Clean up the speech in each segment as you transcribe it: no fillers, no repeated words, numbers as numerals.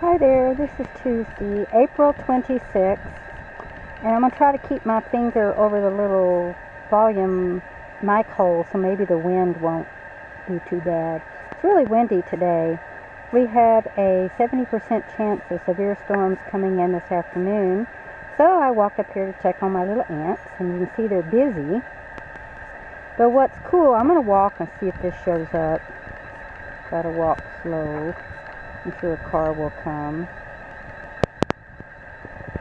Hi there, this is Tuesday, April 26th, and I'm going to try to keep my finger over the little volume mic hole so maybe the wind won't be too bad. It's really windy today. We have a 70% chance of severe storms coming in this afternoon, so I walked up here to check on my little ants, and you can see they're busy. But what's cool, I'm going to walk and see if this shows up. Gotta walk slow. I'm sure a car will come.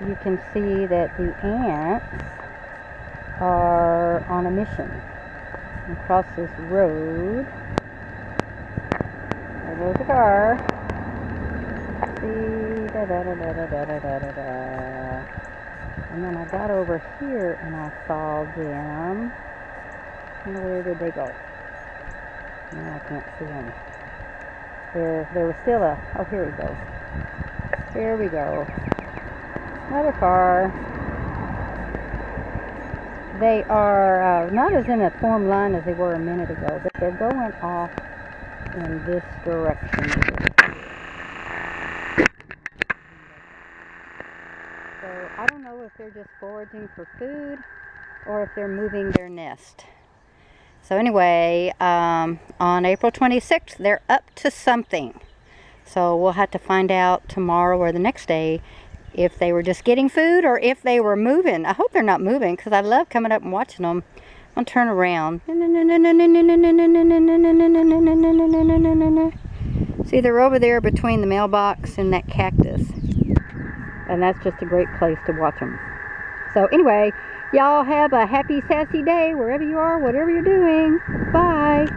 You can see that the ants are on a mission across this road. There goes the car. See, da da da da da da da da da. And then I got over here and I saw them. And where did they go? Now I can't see them. There was still oh, here we go. Here we go. Another car. They are not as in a formed line as they were a minute ago, but they're going off in this direction. So I don't know if they're just foraging for food or if they're moving their nest. So anyway, on April 26th, they're up to something. So we'll have to find out tomorrow or the next day if they were just getting food or if they were moving. I hope they're not moving because I love coming up and watching them. I'm going to turn around. See, they're over there between the mailbox and that cactus. And that's just a great place to watch them. So anyway, y'all have a happy, sassy day wherever you are, whatever you're doing. Bye.